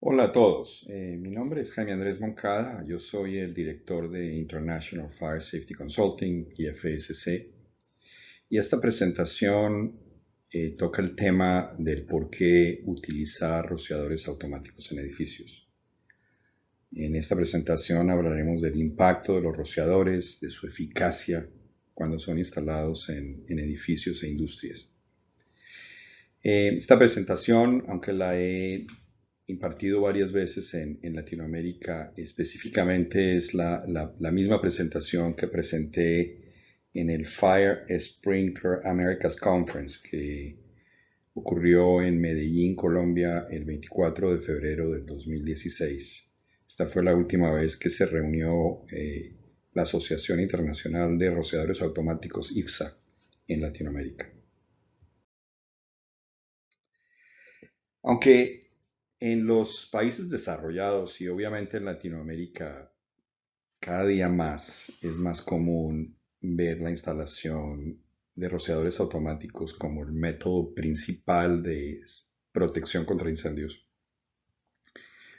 Hola a todos, mi nombre es Jaime Andrés Moncada, yo soy el director de International Fire Safety Consulting, IFSC, y esta presentación toca el tema del por qué utilizar rociadores automáticos en edificios. En esta presentación hablaremos del impacto de los rociadores, de su eficacia cuando son instalados en edificios e industrias. Esta presentación, aunque la he impartido varias veces en Latinoamérica, específicamente es la misma presentación que presenté en el Fire Sprinkler Americas Conference que ocurrió en Medellín, Colombia, el 24 de febrero del 2016. Esta fue la última vez que se reunió la Asociación Internacional de Rociadores Automáticos, IFSA, en Latinoamérica. Aunque en los países desarrollados y obviamente en Latinoamérica cada día más es más común ver la instalación de rociadores automáticos como el método principal de protección contra incendios.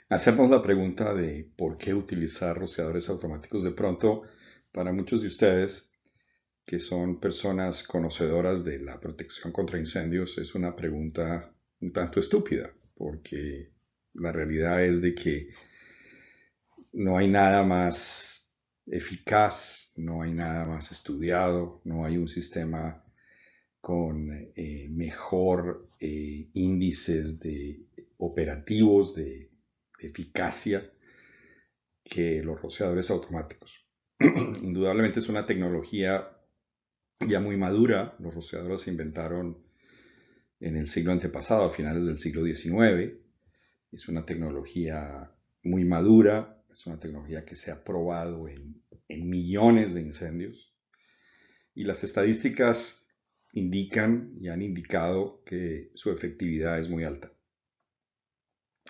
Hacernos la pregunta de por qué utilizar rociadores automáticos de pronto para muchos de ustedes que son personas conocedoras de la protección contra incendios es una pregunta un tanto estúpida, porque la realidad es de que no hay nada más eficaz, no hay nada más estudiado, no hay un sistema con mejor índices de operativos, de eficacia que los rociadores automáticos. Indudablemente es una tecnología ya muy madura. Los rociadores se inventaron en el siglo antepasado, a finales del siglo XIX. Es una tecnología muy madura, es una tecnología que se ha probado en millones de incendios. Y las estadísticas indican y han indicado que su efectividad es muy alta.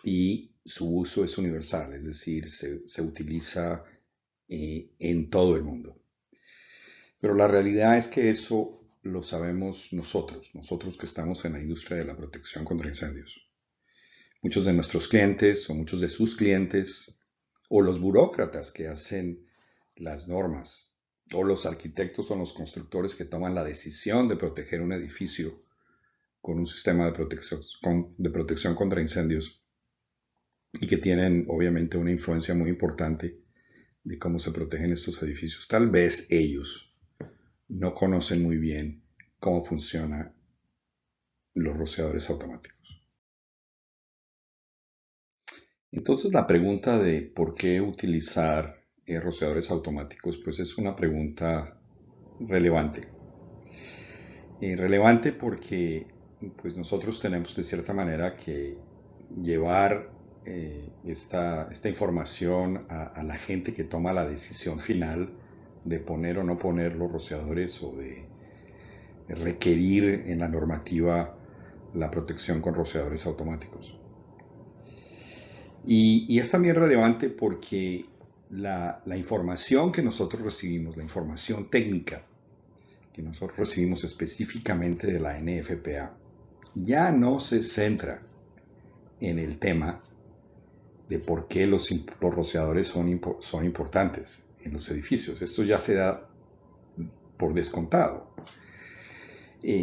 Y su uso es universal, es decir, se utiliza en todo el mundo. Pero la realidad es que eso lo sabemos nosotros que estamos en la industria de la protección contra incendios. Muchos de nuestros clientes o muchos de sus clientes o los burócratas que hacen las normas o los arquitectos o los constructores que toman la decisión de proteger un edificio con un sistema de protección contra incendios y que tienen obviamente una influencia muy importante de cómo se protegen estos edificios. Tal vez ellos no conocen muy bien cómo funcionan los rociadores automáticos. Entonces la pregunta de por qué utilizar rociadores automáticos, pues es una pregunta relevante. Relevante porque pues nosotros tenemos de cierta manera que llevar esta información a la gente que toma la decisión final de poner o no poner los rociadores o de requerir en la normativa la protección con rociadores automáticos. Y es también relevante porque la información que nosotros recibimos, la información técnica que nosotros recibimos específicamente de la NFPA, ya no se centra en el tema de por qué los rociadores son importantes en los edificios. Esto ya se da por descontado.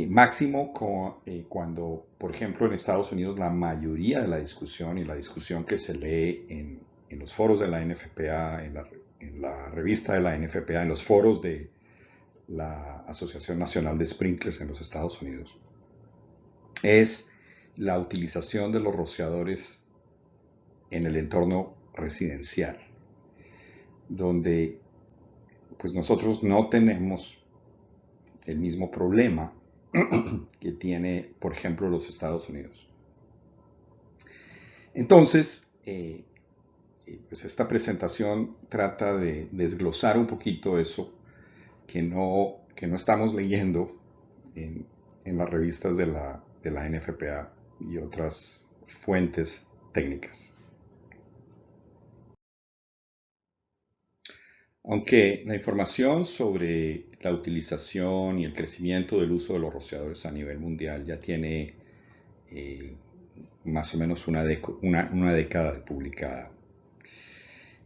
Máximo cuando, por ejemplo, en Estados Unidos la mayoría de la discusión y la discusión que se lee en los foros de la NFPA, en la revista de la NFPA, en los foros de la Asociación Nacional de Sprinklers en los Estados Unidos, es la utilización de los rociadores en el entorno residencial, donde pues nosotros no tenemos el mismo problema que tiene, por ejemplo, los Estados Unidos. Entonces, pues esta presentación trata de desglosar un poquito eso que no estamos leyendo en las revistas de la NFPA y otras fuentes técnicas. Aunque la información sobre la utilización y el crecimiento del uso de los rociadores a nivel mundial ya tiene más o menos una década de publicada.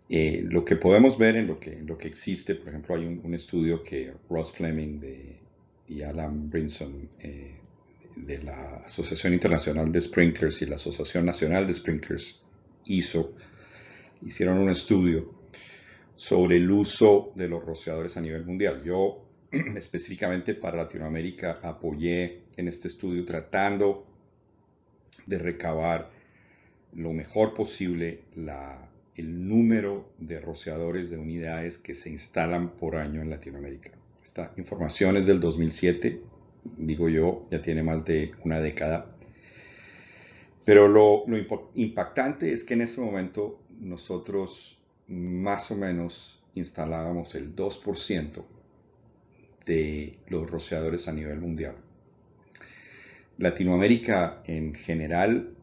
Lo que podemos ver en lo que existe, por ejemplo, hay un estudio que Ross Fleming y Alan Brinson de la Asociación Internacional de Sprinklers y la Asociación Nacional de Sprinklers hicieron un estudio sobre el uso de los rociadores a nivel mundial. Yo específicamente para Latinoamérica apoyé en este estudio tratando de recabar lo mejor posible el número de rociadores de unidades que se instalan por año en Latinoamérica. Esta información es del 2007, digo yo, ya tiene más de una década. Pero lo impactante es que en ese momento nosotros más o menos instalábamos el 2% de los rociadores a nivel mundial. Latinoamérica en general,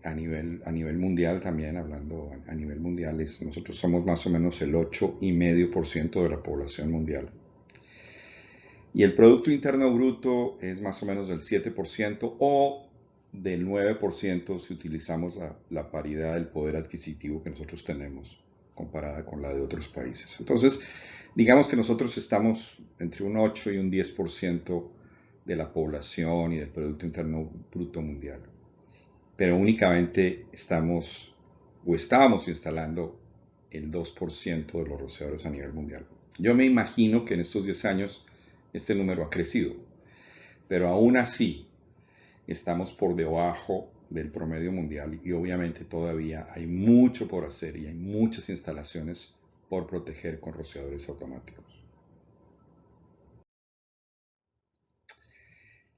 a nivel mundial también, hablando a nivel mundial, nosotros somos más o menos el 8,5% de la población mundial. Y el Producto Interno Bruto es más o menos del 7% o del 9% si utilizamos la paridad del poder adquisitivo que nosotros tenemos comparada con la de otros países. Entonces, digamos que nosotros estamos entre un 8 y un 10% de la población y del Producto Interno Bruto mundial. Pero únicamente estábamos instalando el 2% de los rociadores a nivel mundial. Yo me imagino que en estos 10 años este número ha crecido, pero aún así estamos por debajo del promedio mundial y obviamente todavía hay mucho por hacer y hay muchas instalaciones por proteger con rociadores automáticos.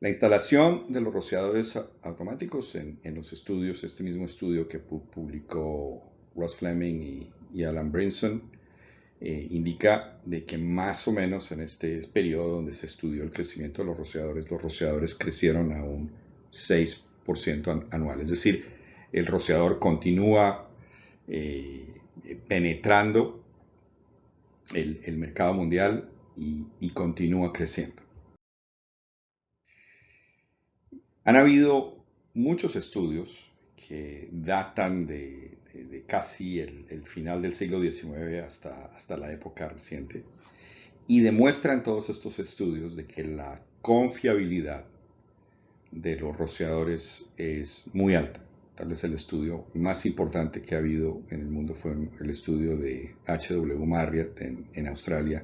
La instalación de los rociadores automáticos en los estudios, este mismo estudio que publicó Ross Fleming y Alan Brinson, indica de que más o menos en este periodo donde se estudió el crecimiento de los rociadores crecieron a un 6% anual. Es decir, el rociador continúa penetrando el mercado mundial y continúa creciendo. Han habido muchos estudios que datan de casi el final del siglo XIX hasta la época reciente y demuestran todos estos estudios de que la confiabilidad de los rociadores es muy alta. Tal vez el estudio más importante que ha habido en el mundo fue el estudio de H.W. Marriott en Australia.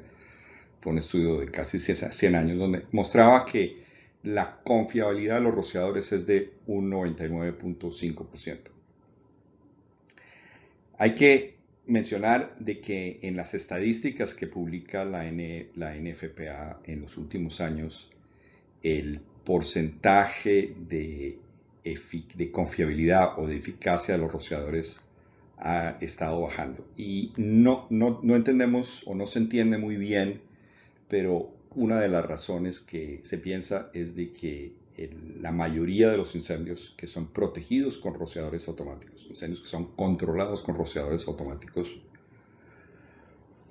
Fue un estudio de casi 100 años donde mostraba que la confiabilidad de los rociadores es de un 99,5%. Hay que mencionar de que en las estadísticas que publica la NFPA en los últimos años, el porcentaje de confiabilidad o de eficacia de los rociadores ha estado bajando. Y no entendemos o no se entiende muy bien, pero una de las razones que se piensa es de que la mayoría de los incendios que son protegidos con rociadores automáticos, incendios que son controlados con rociadores automáticos,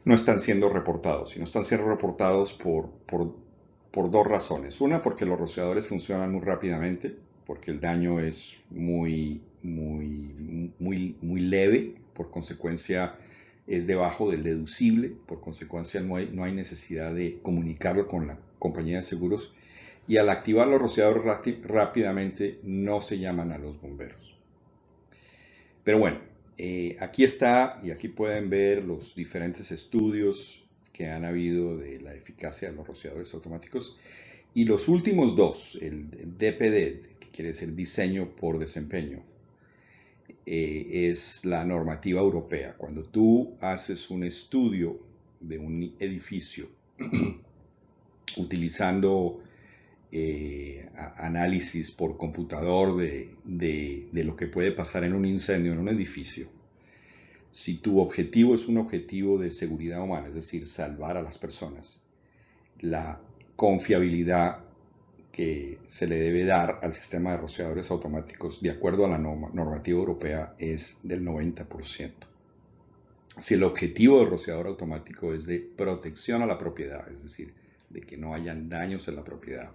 no están siendo reportados. Y no están siendo reportados por dos razones. Una, porque los rociadores funcionan muy rápidamente, porque el daño es muy leve, por consecuencia es debajo del deducible, por consecuencia no hay necesidad de comunicarlo con la compañía de seguros, y al activar los rociadores rápidamente no se llaman a los bomberos. Pero bueno, aquí está, y aquí pueden ver los diferentes estudios que han habido de la eficacia de los rociadores automáticos, y los últimos dos, el DPD, que quiere decir diseño por desempeño, es la normativa europea. Cuando tú haces un estudio de un edificio utilizando análisis por computador de lo que puede pasar en un incendio en un edificio, si tu objetivo es un objetivo de seguridad humana, es decir, salvar a las personas, la confiabilidad que se le debe dar al sistema de rociadores automáticos de acuerdo a la normativa europea es del 90%. Si el objetivo del rociador automático es de protección a la propiedad, es decir, de que no hayan daños en la propiedad,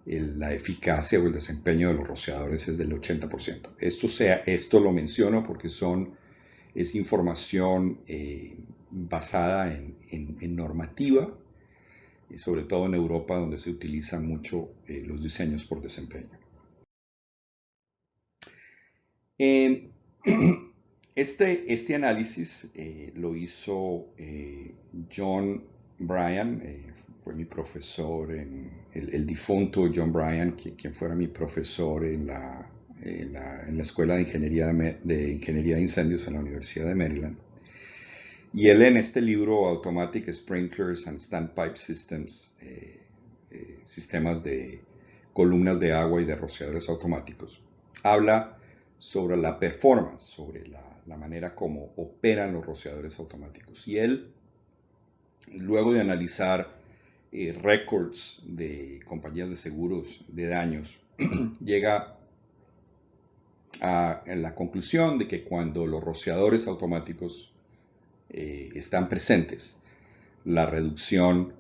la eficacia o el desempeño de los rociadores es del 80%. Esto lo menciono porque es información basada en normativa, y sobre todo en Europa, donde se utilizan mucho los diseños por desempeño. Este análisis lo hizo John Bryan, fue mi profesor, el difunto John Bryan, quien fuera mi profesor en la Escuela de Ingeniería de Incendios en la Universidad de Maryland. Y él en este libro, Automatic Sprinklers and Standpipe Systems, sistemas de columnas de agua y de rociadores automáticos, habla sobre la performance, sobre la manera como operan los rociadores automáticos. Y él, luego de analizar récords de compañías de seguros de daños, llega a la conclusión de que cuando los rociadores automáticos están presentes, la reducción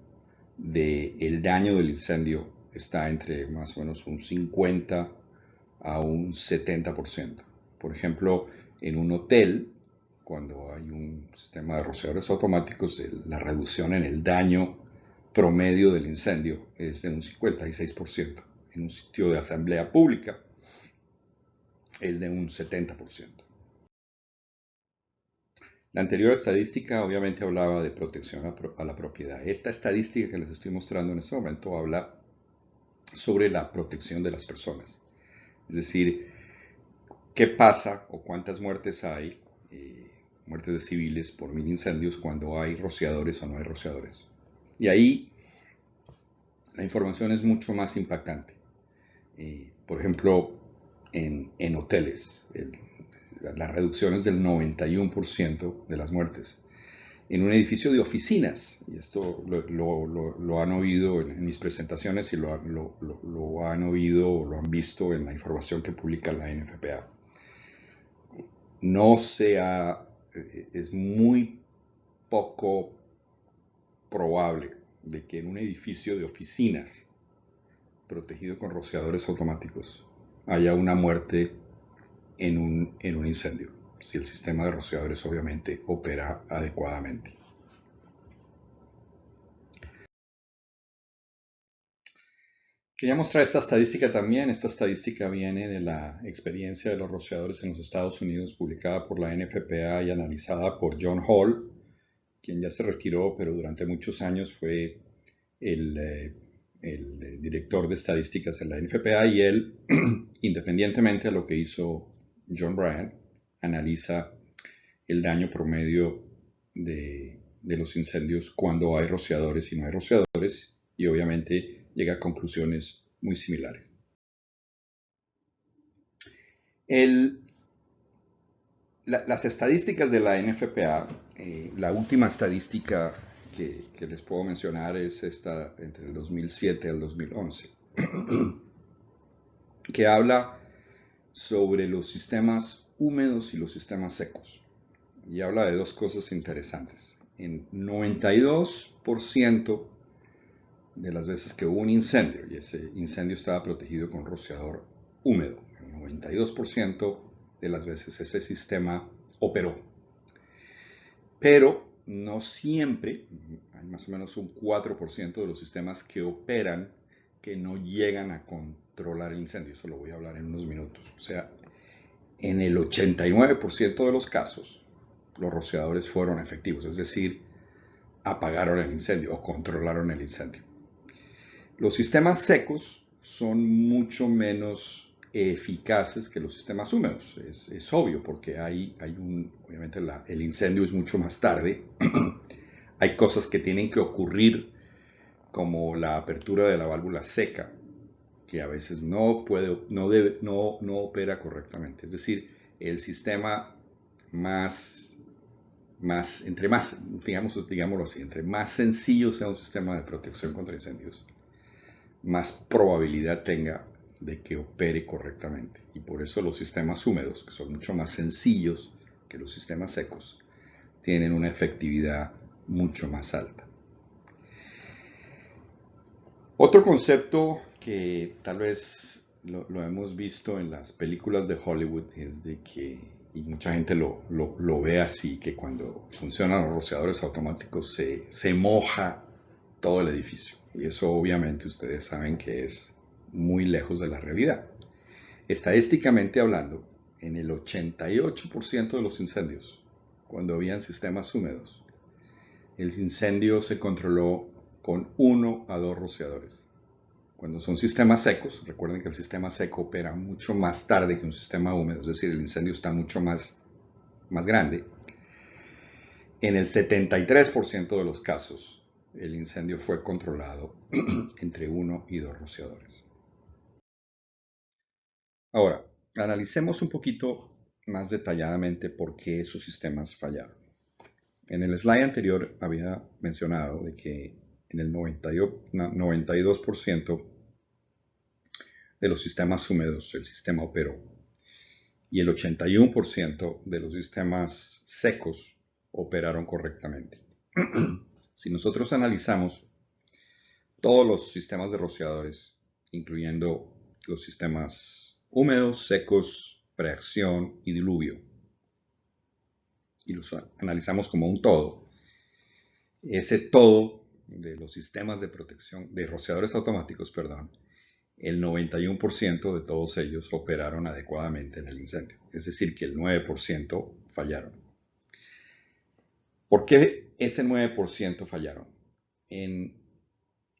del daño del incendio está entre más o menos un 50 a un 70%. Por ejemplo, en un hotel, cuando hay un sistema de rociadores automáticos, la reducción en el daño promedio del incendio es de un 56%. En un sitio de asamblea pública es de un 70%. La anterior estadística obviamente hablaba de protección a la propiedad. Esta estadística que les estoy mostrando en este momento habla sobre la protección de las personas. Es decir, qué pasa o cuántas muertes hay, muertes de civiles por 1000 incendios, cuando hay rociadores o no hay rociadores. Y ahí la información es mucho más impactante. Por ejemplo, en hoteles, la reducción es del 91% de las muertes. En un edificio de oficinas, y esto lo han oído en mis presentaciones y lo han oído o lo han visto en la información que publica la NFPA. Es muy poco probable de que en un edificio de oficinas protegido con rociadores automáticos haya una muerte en un incendio, si el sistema de rociadores obviamente opera adecuadamente. Quería mostrar esta estadística también. Esta estadística viene de la experiencia de los rociadores en los Estados Unidos, publicada por la NFPA y analizada por John Hall, quien ya se retiró, pero durante muchos años fue el director de estadísticas en la NFPA, y él, independientemente de lo que hizo John Bryan, analiza el daño promedio de los incendios cuando hay rociadores y no hay rociadores, y obviamente llega a conclusiones muy similares. Las estadísticas de la NFPA, la última estadística que les puedo mencionar es esta entre el 2007 y el 2011, que habla sobre los sistemas húmedos y los sistemas secos. Y habla de dos cosas interesantes. En 92% de las veces que hubo un incendio, y ese incendio estaba protegido con rociador húmedo, en 92% de las veces ese sistema operó. Pero no siempre, hay más o menos un 4% de los sistemas que operan que no llegan a controlar el incendio. Eso lo voy a hablar en unos minutos. O sea, en el 89% de los casos, los rociadores fueron efectivos, es decir, apagaron el incendio o controlaron el incendio. Los sistemas secos son mucho menos eficaces que los sistemas húmedos. Es obvio, porque obviamente el incendio es mucho más tarde. Hay cosas que tienen que ocurrir, como la apertura de la válvula seca, que a veces no opera correctamente. Es decir, el sistema digámoslo así, entre más sencillo sea un sistema de protección contra incendios, más probabilidad tenga de que opere correctamente. Y por eso los sistemas húmedos, que son mucho más sencillos que los sistemas secos, tienen una efectividad mucho más alta. Otro concepto que tal vez lo hemos visto en las películas de Hollywood es de que, y mucha gente lo ve así, que cuando funcionan los rociadores automáticos se moja todo el edificio. Y eso obviamente ustedes saben que es muy lejos de la realidad. Estadísticamente hablando, en el 88% de los incendios, cuando habían sistemas húmedos, el incendio se controló con 1 a 2 rociadores. Cuando son sistemas secos, recuerden que el sistema seco opera mucho más tarde que un sistema húmedo, es decir, el incendio está mucho más grande. En el 73% de los casos, el incendio fue controlado entre 1 y 2 rociadores. Ahora, analicemos un poquito más detalladamente por qué esos sistemas fallaron. En el slide anterior había mencionado de que en el 92% de los sistemas húmedos el sistema operó y el 81% de los sistemas secos operaron correctamente. Si nosotros analizamos todos los sistemas de rociadores, incluyendo los sistemas húmedos, secos, preacción y diluvio, y los analizamos como un todo, ese todo de los sistemas de protección, de rociadores automáticos, perdón, el 91% de todos ellos operaron adecuadamente en el incendio. Es decir, que el 9% fallaron. ¿Por qué ese 9% fallaron? En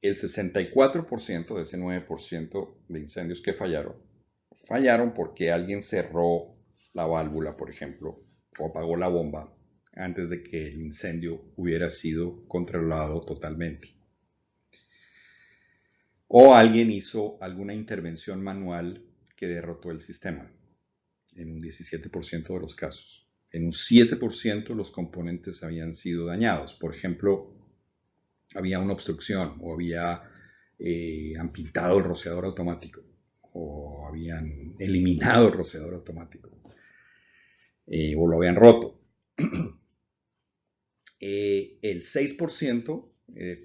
el 64% de ese 9% de incendios que fallaron porque alguien cerró la válvula, por ejemplo, o apagó la bomba antes de que el incendio hubiera sido controlado totalmente. O alguien hizo alguna intervención manual que derrotó el sistema, en un 17% de los casos. En un 7% los componentes habían sido dañados. Por ejemplo, había una obstrucción o han pintado el rociador automático o habían eliminado el rociador automático o lo habían roto. El 6%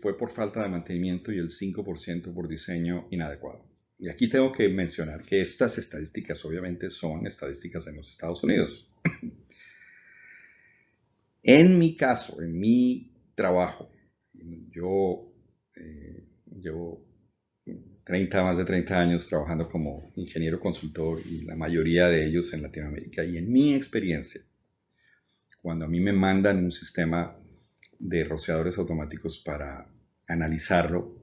fue por falta de mantenimiento y el 5% por diseño inadecuado. Y aquí tengo que mencionar que estas estadísticas obviamente son estadísticas en los Estados Unidos. En mi caso, en mi trabajo, yo llevo más de 30 años trabajando como ingeniero consultor y la mayoría de ellos en Latinoamérica. Y en mi experiencia, cuando a mí me mandan un sistema de rociadores automáticos para analizarlo,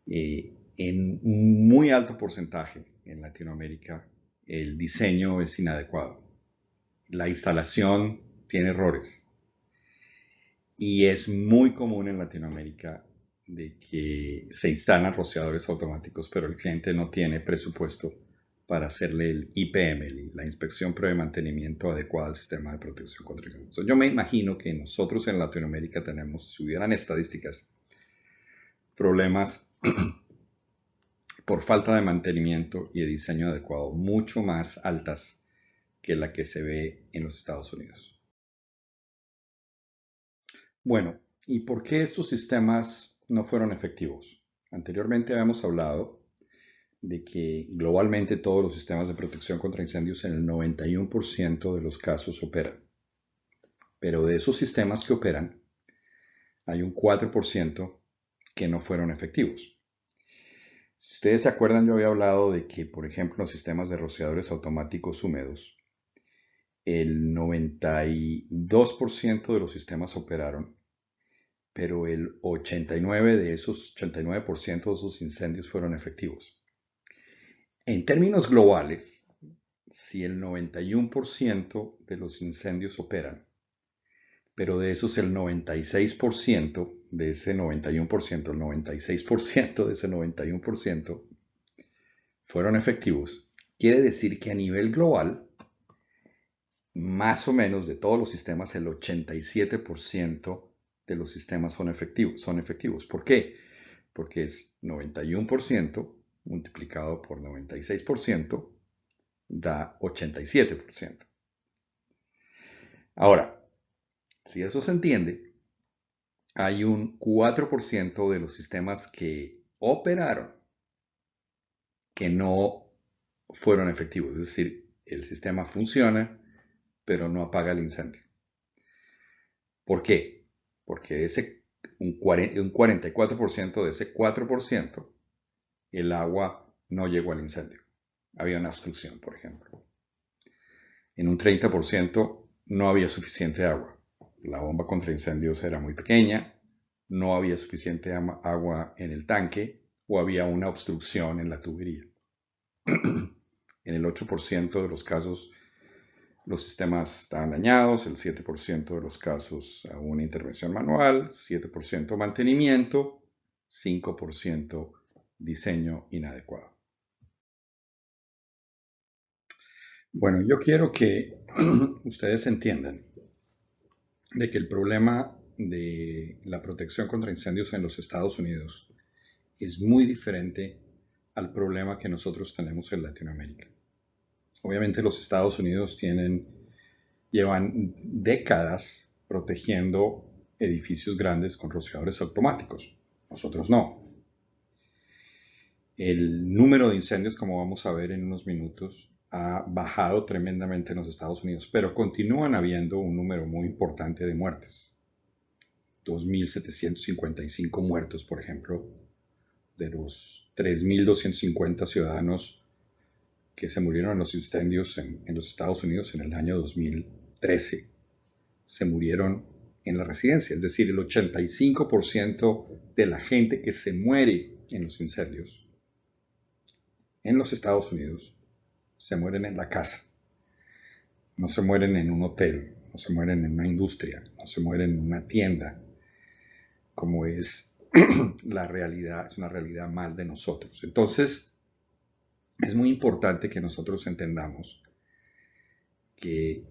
en un muy alto porcentaje en Latinoamérica el diseño es inadecuado. La instalación tiene errores. Y es muy común en Latinoamérica de que se instalan rociadores automáticos, pero el cliente no tiene presupuesto para hacerle el IPM, la inspección prueba de mantenimiento adecuada al sistema de protección contra incendios. Yo me imagino que nosotros en Latinoamérica tenemos, si hubieran estadísticas, problemas por falta de mantenimiento y de diseño adecuado mucho más altas que la que se ve en los Estados Unidos. Bueno, ¿y por qué estos sistemas no fueron efectivos? Anteriormente habíamos hablado de que globalmente todos los sistemas de protección contra incendios en el 91% de los casos operan. Pero de esos sistemas que operan, hay un 4% que no fueron efectivos. Si ustedes se acuerdan, yo había hablado de que, por ejemplo, los sistemas de rociadores automáticos húmedos, el 92% de los sistemas operaron, pero el 89% de esos incendios fueron efectivos. En términos globales, si el 91% de los incendios operan, pero de esos el 96% de ese 91%, el 96% de ese 91% fueron efectivos, quiere decir que a nivel global, más o menos de todos los sistemas, el 87% de los sistemas son efectivos. ¿Por qué? Porque es 91% multiplicado por 96% da 87%. Ahora, si eso se entiende, hay un 4% de los sistemas que operaron, que no fueron efectivos. Es decir, el sistema funciona, pero no apaga el incendio. ¿Por qué? Porque un 44% de ese 4%, el agua no llegó al incendio. Había una obstrucción, por ejemplo. En un 30% no había suficiente agua. La bomba contra incendios era muy pequeña, no había suficiente agua en el tanque o había una obstrucción en la tubería. En el 8% de los casos los sistemas estaban dañados, el 7% de los casos una intervención manual, 7% mantenimiento, 5% diseño inadecuado. Bueno, yo quiero que ustedes entiendan de que el problema de la protección contra incendios en los Estados Unidos es muy diferente al problema que nosotros tenemos en Latinoamérica. Obviamente los Estados Unidos llevan décadas protegiendo edificios grandes con rociadores automáticos. Nosotros no. El número de incendios, como vamos a ver en unos minutos, ha bajado tremendamente en los Estados Unidos, pero continúan habiendo un número muy importante de muertes. 2.755 muertos, por ejemplo, de los 3.250 ciudadanos que se murieron en los incendios en los Estados Unidos en el año 2013. Se murieron en la residencia, es decir, el 85% de la gente que se muere en los incendios en los Estados Unidos se mueren en la casa. No se mueren en un hotel, no se mueren en una industria, no se mueren en una tienda, como es la realidad, es una realidad más de nosotros. Entonces, es muy importante que nosotros entendamos que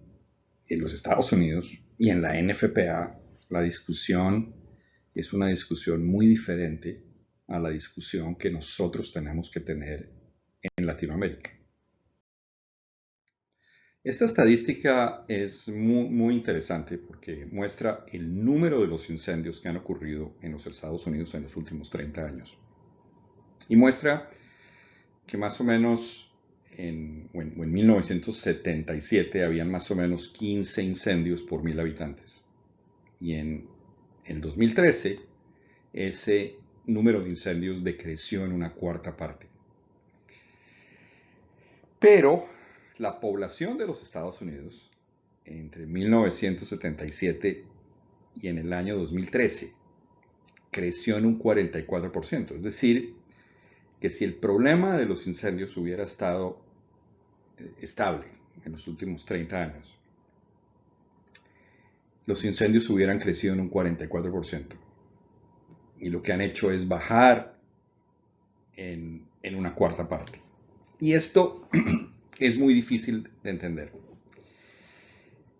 en los Estados Unidos y en la NFPA la discusión es una discusión muy diferente a la discusión que nosotros tenemos que tener en Latinoamérica. Esta estadística es muy interesante porque muestra el número de los incendios que han ocurrido en los Estados Unidos en los últimos 30 años. Y muestra que más o menos en 1977 habían más o menos 15 incendios por 1.000 habitantes. Y en el 2013 ese número de incendios decreció en una cuarta parte. Pero la población de los Estados Unidos entre 1977 y en el año 2013 creció en un 44%. Es decir, que si el problema de los incendios hubiera estado estable en los últimos 30 años, los incendios hubieran crecido en un 44%. Y lo que han hecho es bajar en una cuarta parte. Y esto es muy difícil de entender.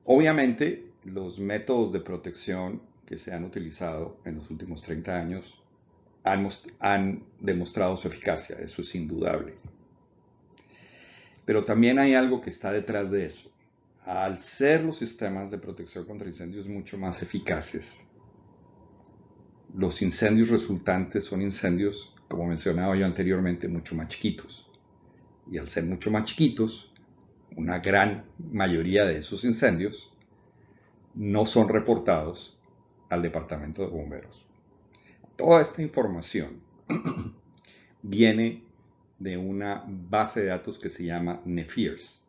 Obviamente, los métodos de protección que se han utilizado en los últimos 30 años han demostrado su eficacia, eso es indudable. Pero también hay algo que está detrás de eso. Al ser los sistemas de protección contra incendios mucho más eficaces, los incendios resultantes son incendios, como mencionaba yo anteriormente, mucho más chiquitos. Y al ser mucho más chiquitos, una gran mayoría de esos incendios no son reportados al departamento de bomberos. Toda esta información viene de una base de datos que se llama NFIRS,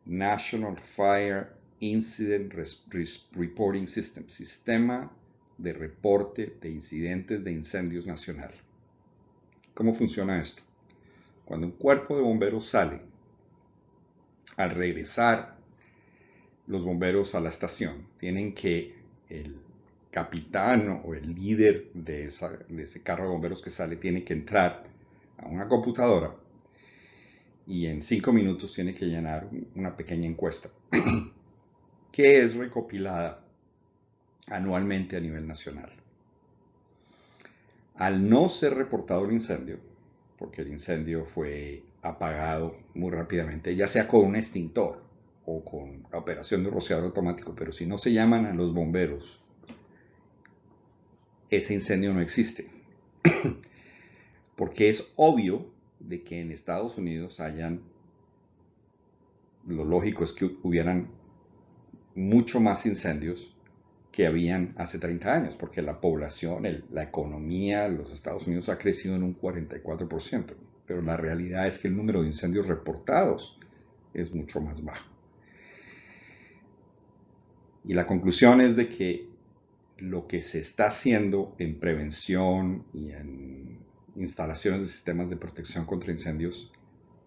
National Fire Incident Reporting System, Sistema de Reporte de Incidentes de Incendios Nacional. ¿Cómo funciona esto? Cuando un cuerpo de bomberos sale, al regresar los bomberos a la estación, tienen que el capitán o el líder de ese carro de bomberos que sale tiene que entrar a una computadora y en 5 minutos tiene que llenar una pequeña encuesta que es recopilada anualmente a nivel nacional. Al no ser reportado el incendio, porque el incendio fue apagado muy rápidamente, ya sea con un extintor o con la operación de rociador automático, pero si no se llaman a los bomberos, ese incendio no existe. Porque es obvio de que en Estados Unidos lo lógico es que hubieran mucho más incendios que habían hace 30 años, porque la población, la economía de los Estados Unidos ha crecido en un 44%, pero la realidad es que el número de incendios reportados es mucho más bajo. Y la conclusión es de que lo que se está haciendo en prevención y en instalaciones de sistemas de protección contra incendios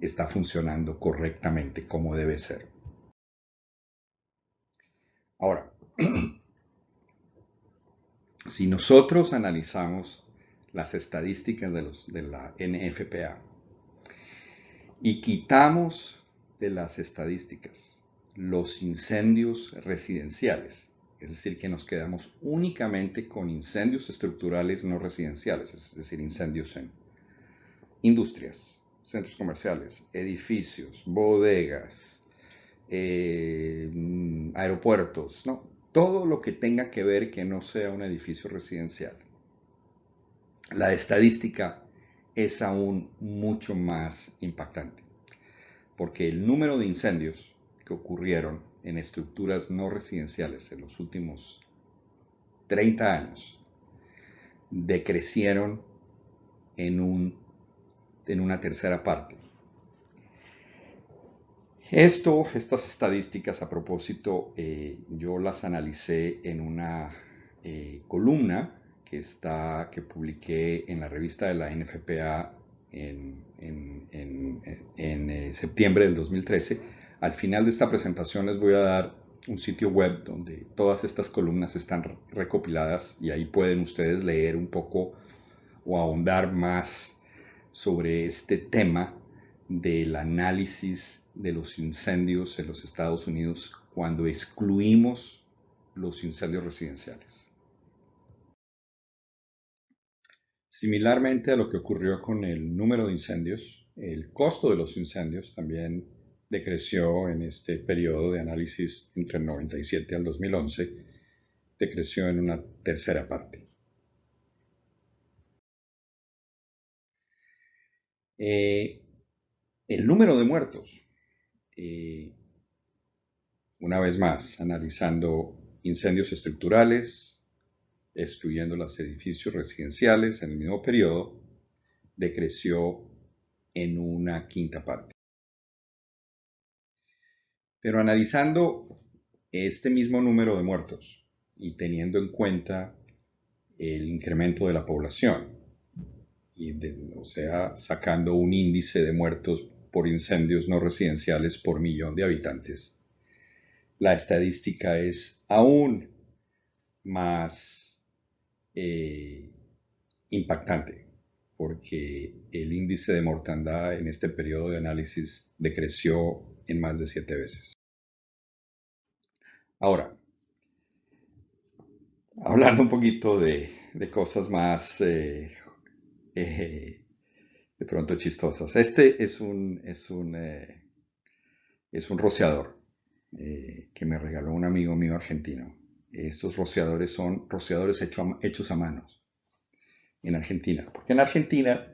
está funcionando correctamente como debe ser. Ahora, si nosotros analizamos las estadísticas de la NFPA y quitamos de las estadísticas los incendios residenciales, es decir, que nos quedamos únicamente con incendios estructurales no residenciales, es decir, incendios en industrias, centros comerciales, edificios, bodegas, aeropuertos, ¿no? Todo lo que tenga que ver que no sea un edificio residencial. La estadística es aún mucho más impactante, porque el número de incendios que ocurrieron en estructuras no residenciales en los últimos 30 años decrecieron en una tercera parte. Estas estadísticas, a propósito, yo las analicé en una columna que publiqué en la revista de la NFPA en septiembre del 2013. Al final de esta presentación les voy a dar un sitio web donde todas estas columnas están recopiladas y ahí pueden ustedes leer un poco o ahondar más sobre este tema del análisis de los incendios en los Estados Unidos cuando excluimos los incendios residenciales. Similarmente a lo que ocurrió con el número de incendios, el costo de los incendios también decreció en este periodo de análisis entre el 97 al 2011, decreció en una tercera parte. El número de muertos, una vez más, analizando incendios estructurales, destruyendo los edificios residenciales en el mismo periodo, decreció en una quinta parte. Pero analizando este mismo número de muertos y teniendo en cuenta el incremento de la población, o sea, sacando un índice de muertos por incendios no residenciales por millón de habitantes, la estadística es aún más impactante, porque el índice de mortandad en este periodo de análisis decreció en más de 7 veces. Ahora, hablando un poquito de cosas más de pronto chistosas. Este es un rociador que me regaló un amigo mío argentino. Estos rociadores son rociadores hechos a mano en Argentina. Porque en Argentina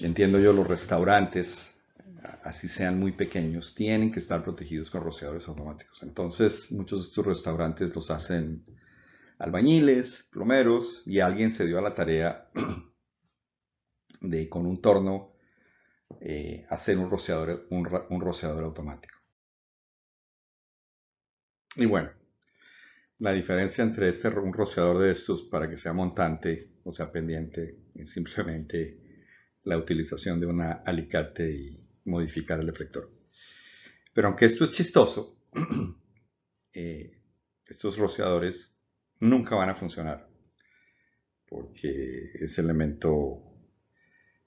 entiendo yo, los restaurantes, así sean muy pequeños, tienen que estar protegidos con rociadores automáticos. Entonces, muchos de estos restaurantes los hacen albañiles, plomeros, y alguien se dio a la tarea de, con un torno, hacer un rociador automático. Y bueno, la diferencia entre un rociador de estos para que sea montante o sea pendiente es simplemente la utilización de un alicate y modificar el deflector. Pero aunque esto es chistoso, estos rociadores nunca van a funcionar porque ese elemento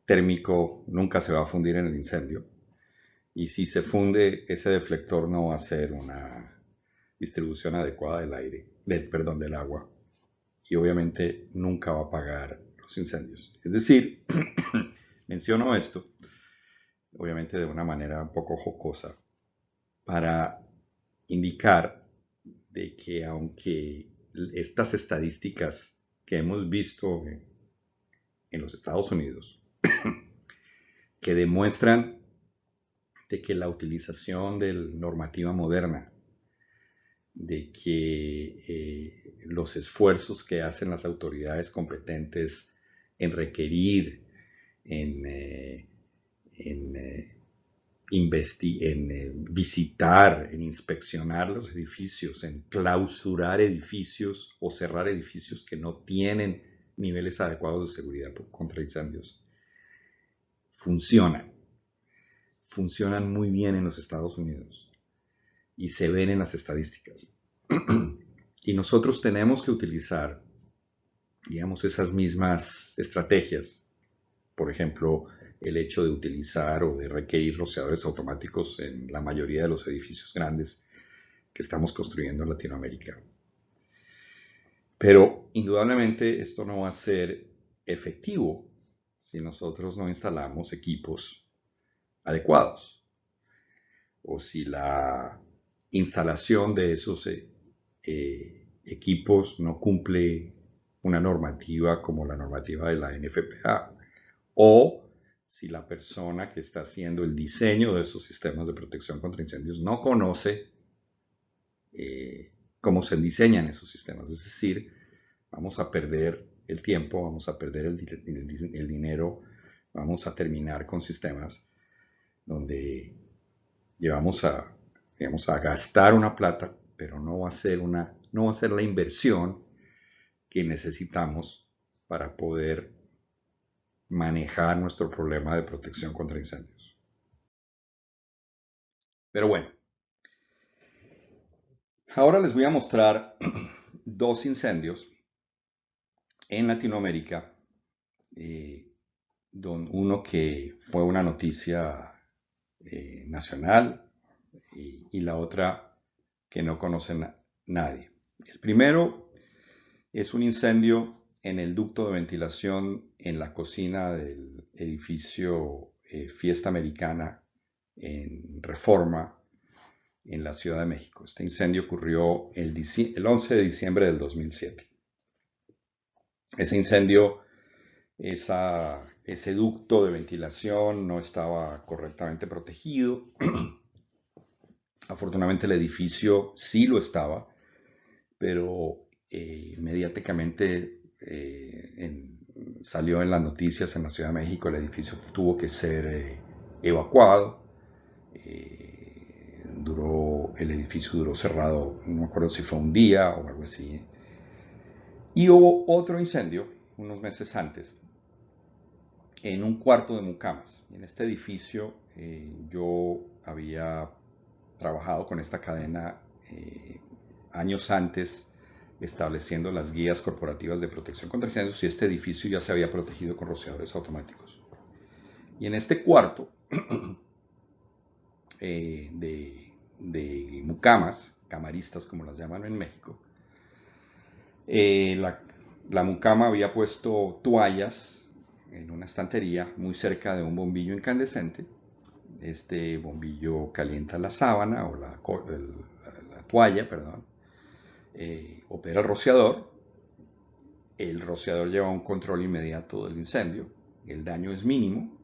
térmico nunca se va a fundir en el incendio. Y si se funde, ese deflector no va a hacer una distribución adecuada del agua. Y obviamente nunca va a apagar los incendios. Es decir, menciono esto, obviamente de una manera un poco jocosa, para indicar de que aunque estas estadísticas que hemos visto en los Estados Unidos que demuestran de que la utilización de la normativa moderna, de que los esfuerzos que hacen las autoridades competentes en requerir, en, visitar, en inspeccionar los edificios, en clausurar edificios o cerrar edificios que no tienen niveles adecuados de seguridad contra incendios, funcionan muy bien en los Estados Unidos y se ven en las estadísticas. Y nosotros tenemos que utilizar, digamos, esas mismas estrategias. Por ejemplo, el hecho de utilizar o de requerir rociadores automáticos en la mayoría de los edificios grandes que estamos construyendo en Latinoamérica. Pero indudablemente esto no va a ser efectivo si nosotros no instalamos equipos adecuados o si la instalación de esos equipos no cumple una normativa como la normativa de la NFPA, o si la persona que está haciendo el diseño de esos sistemas de protección contra incendios no conoce cómo se diseñan esos sistemas. Es decir, vamos a perder el tiempo, vamos a perder el dinero, vamos a terminar con sistemas donde vamos a gastar una plata, pero no va a ser la inversión que necesitamos para poder manejar nuestro problema de protección contra incendios. Pero bueno, ahora les voy a mostrar dos incendios en Latinoamérica, uno que fue una noticia nacional y la otra que no conoce nadie. El primero es un incendio en el ducto de ventilación en la cocina del edificio Fiesta Americana en Reforma, en la Ciudad de México. Este incendio ocurrió el 11 de diciembre del 2007. Ese incendio, ese ducto de ventilación no estaba correctamente protegido. Afortunadamente el edificio sí lo estaba, pero mediáticamente salió en las noticias en la Ciudad de México, el edificio tuvo que ser evacuado. El edificio duró cerrado, no me acuerdo si fue un día o algo así. Y hubo otro incendio unos meses antes en un cuarto de Mucamas. En este edificio yo había trabajado con esta cadena años antes, estableciendo las guías corporativas de protección contra incendios, y este edificio ya se había protegido con rociadores automáticos. Y en este cuarto de mucamas, camaristas como las llaman en México, la mucama había puesto toallas en una estantería muy cerca de un bombillo incandescente. Este bombillo calienta la sábana o la toalla, perdón. Opera el rociador. El rociador lleva un control inmediato del incendio. El daño es mínimo.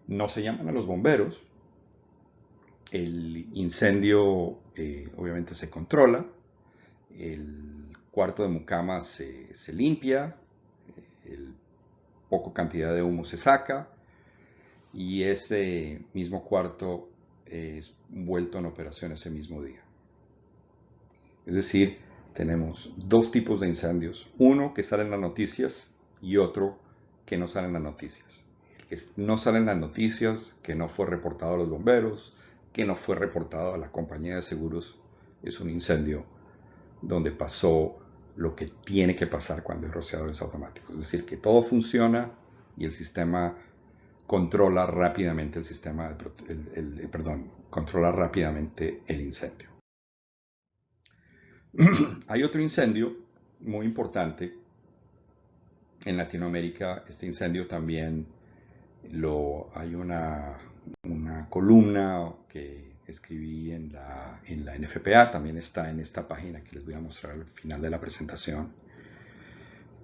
No se llaman a los bomberos. El incendio obviamente se controla. El cuarto de mucama se limpia. Poca cantidad de humo se saca. Y ese mismo cuarto es vuelto en operación ese mismo día. Es decir, tenemos dos tipos de incendios, uno que sale en las noticias y otro que no sale en las noticias. El que no sale en las noticias, que no fue reportado a los bomberos, que no fue reportado a la compañía de seguros, es un incendio donde pasó lo que tiene que pasar cuando hay rociadores automáticos. Es decir, que todo funciona y el sistema controla rápidamente controla rápidamente el incendio. Hay otro incendio muy importante en Latinoamérica. Este incendio también hay una columna que escribí en la NFPA, también está en esta página que les voy a mostrar al final de la presentación,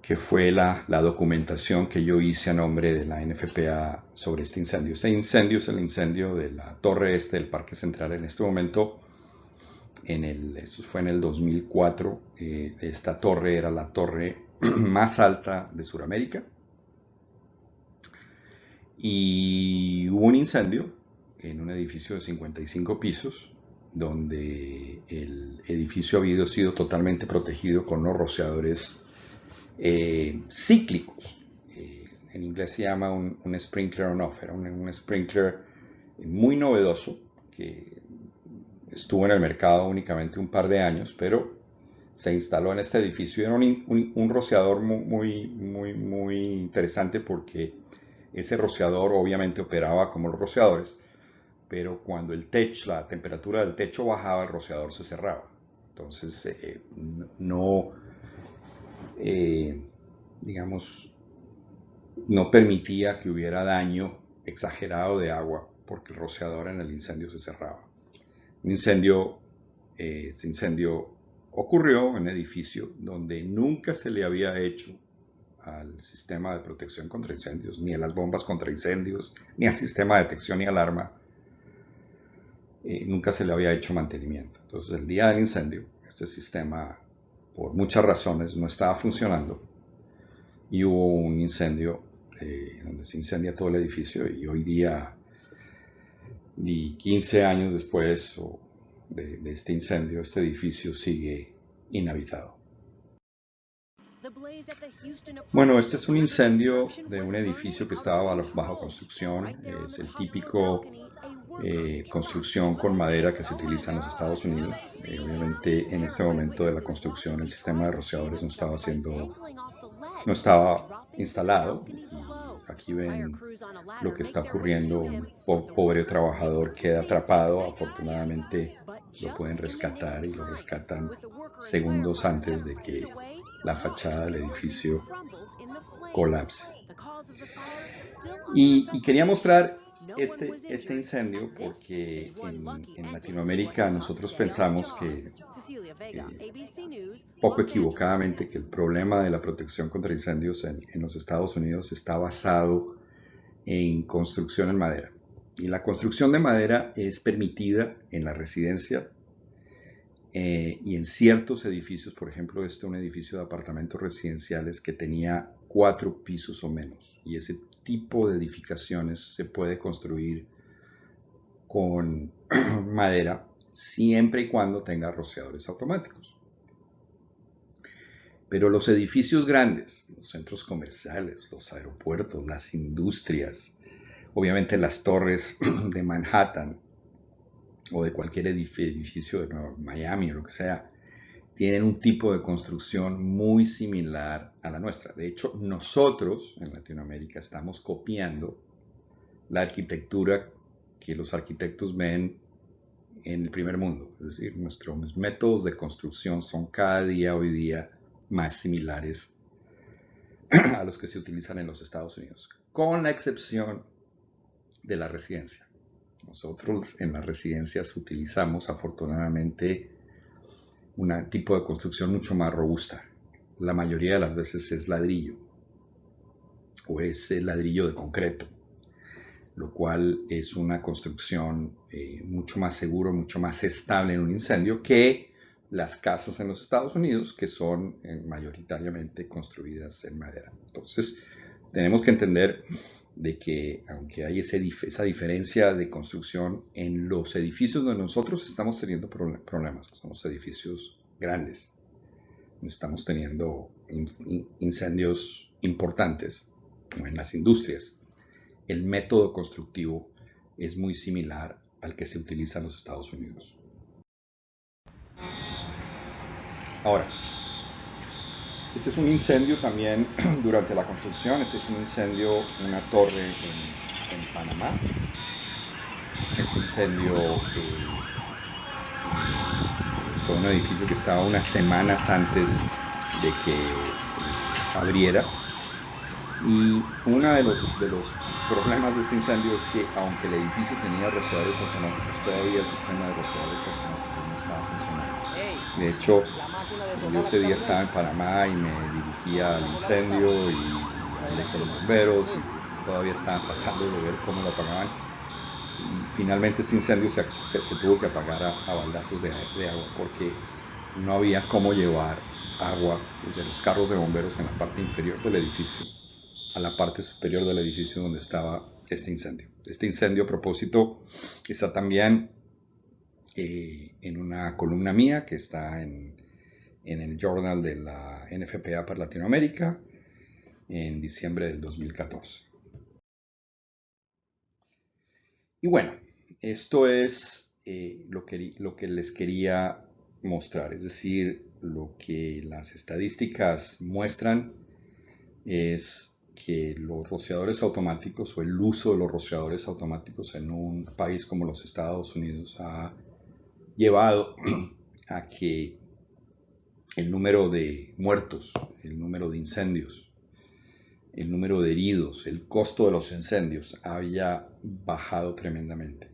que fue la documentación que yo hice a nombre de la NFPA sobre este incendio. Este incendio es el incendio de la torre este del Parque Central. En este momento, esto fue en el 2004, esta torre era la torre más alta de Sudamérica. Y hubo un incendio en un edificio de 55 pisos, donde el edificio había sido totalmente protegido con unos rociadores cíclicos. En inglés se llama un sprinkler on-off. Era un sprinkler muy novedoso que estuvo en el mercado únicamente un par de años, pero se instaló en este edificio. Era un rociador muy interesante, porque ese rociador obviamente operaba como los rociadores, pero cuando la temperatura del techo bajaba, el rociador se cerraba. Entonces no permitía que hubiera daño exagerado de agua, porque el rociador en el incendio se cerraba. Este incendio ocurrió en un edificio donde nunca se le había hecho al sistema de protección contra incendios, ni a las bombas contra incendios, ni al sistema de detección y alarma. Nunca se le había hecho mantenimiento. Entonces, el día del incendio, este sistema, por muchas razones, no estaba funcionando, y hubo un incendio donde se incendia todo el edificio, y hoy día, 15 años después de este incendio, este edificio sigue inhabitado. Bueno, este es un incendio de un edificio que estaba bajo construcción. Es el típico construcción con madera que se utiliza en los Estados Unidos. Obviamente, en este momento de la construcción, el sistema de rociadores no estaba instalado. Y aquí ven lo que está ocurriendo. Un pobre trabajador queda atrapado. Afortunadamente lo pueden rescatar, y lo rescatan segundos antes de que la fachada del edificio colapse. Y quería mostrar este incendio porque en Latinoamérica nosotros pensamos que poco equivocadamente, que el problema de la protección contra incendios en los Estados Unidos está basado en construcción en madera. Y la construcción de madera es permitida en la residencia y en ciertos edificios. Por ejemplo, este es un edificio de apartamentos residenciales que tenía 4 pisos o menos, y ese tipo de edificaciones se puede construir con madera siempre y cuando tenga rociadores automáticos. Pero los edificios grandes, los centros comerciales, los aeropuertos, las industrias, obviamente las torres de Manhattan o de cualquier edificio de Miami o lo que sea, tienen un tipo de construcción muy similar a la nuestra. De hecho, nosotros en Latinoamérica estamos copiando la arquitectura que los arquitectos ven en el primer mundo. Es decir, nuestros métodos de construcción son cada día, hoy día, más similares a los que se utilizan en los Estados Unidos, con la excepción de la residencia. Nosotros en las residencias utilizamos, afortunadamente, un tipo de construcción mucho más robusta. La mayoría de las veces es ladrillo, o es ladrillo de concreto, lo cual es una construcción mucho más seguro, mucho más estable en un incendio que las casas en los Estados Unidos, que son mayoritariamente construidas en madera. Entonces, tenemos que entender de que aunque hay esa diferencia de construcción en los edificios donde nosotros estamos teniendo problemas, son los edificios grandes, estamos teniendo incendios importantes, o en las industrias, el método constructivo es muy similar al que se utiliza en los Estados Unidos. Ahora, este es un incendio también durante la construcción. Este es un incendio, una torre en Panamá. Este incendio fue un edificio que estaba unas semanas antes de que abriera. Y uno de los problemas de este incendio es que, aunque el edificio tenía rociadores automáticos, todavía el sistema de rociadores automáticos no estaba funcionando. De hecho, yo ese día estaba en Panamá y me dirigía al incendio y hablé con los bomberos y todavía estaban tratando de ver cómo lo apagaban. Y finalmente este incendio se tuvo que apagar a baldazos de agua porque no había cómo llevar agua desde los carros de bomberos en la parte inferior del edificio a la parte superior del edificio donde estaba este incendio. Este incendio, a propósito, está también en una columna mía que está en el journal de la NFPA para Latinoamérica en diciembre del 2014. Y bueno, esto es lo que les quería mostrar, es decir, lo que las estadísticas muestran es que los rociadores automáticos o el uso de los rociadores automáticos en un país como los Estados Unidos ha llevado a que el número de muertos, el número de incendios, el número de heridos, el costo de los incendios haya bajado tremendamente.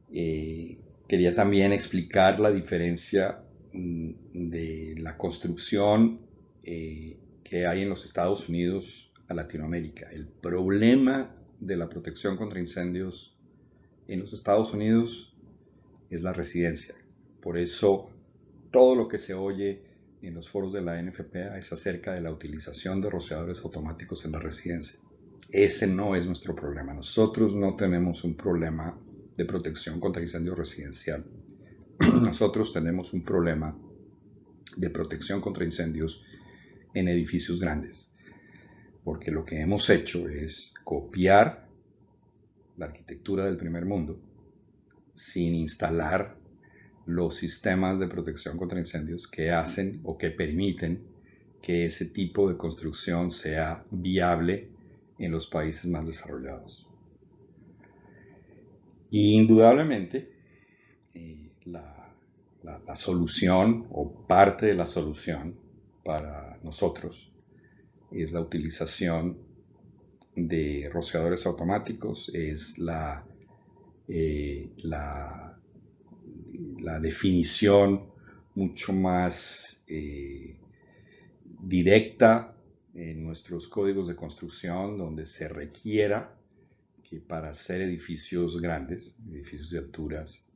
Quería también explicar la diferencia de la construcción que hay en los Estados Unidos a Latinoamérica. El problema de la protección contra incendios en los Estados Unidos es la residencia. Por eso todo lo que se oye en los foros de la NFPA es acerca de la utilización de rociadores automáticos en la residencia. Ese no es nuestro problema. Nosotros no tenemos un problema de protección contra incendio residencial. Nosotros tenemos un problema de protección contra incendios en edificios grandes, porque lo que hemos hecho es copiar la arquitectura del primer mundo sin instalar los sistemas de protección contra incendios que hacen o que permiten que ese tipo de construcción sea viable en los países más desarrollados. Y indudablemente la solución o parte de la solución para nosotros es la utilización de rociadores automáticos, es la definición mucho más directa en nuestros códigos de construcción, donde se requiera que para hacer edificios grandes, edificios de alturas,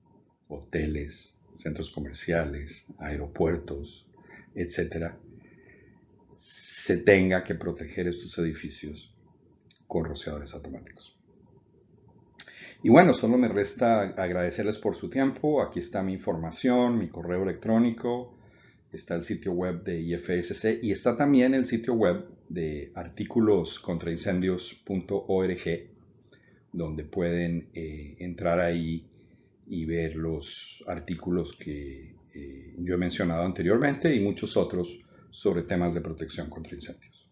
hoteles, centros comerciales, aeropuertos, etc., se tenga que proteger estos edificios con rociadores automáticos. Y bueno, solo me resta agradecerles por su tiempo. Aquí está mi información, mi correo electrónico, está el sitio web de IFSC y está también el sitio web de artículoscontraincendios.org, donde pueden entrar ahí y ver los artículos que yo he mencionado anteriormente y muchos otros sobre temas de protección contra incendios.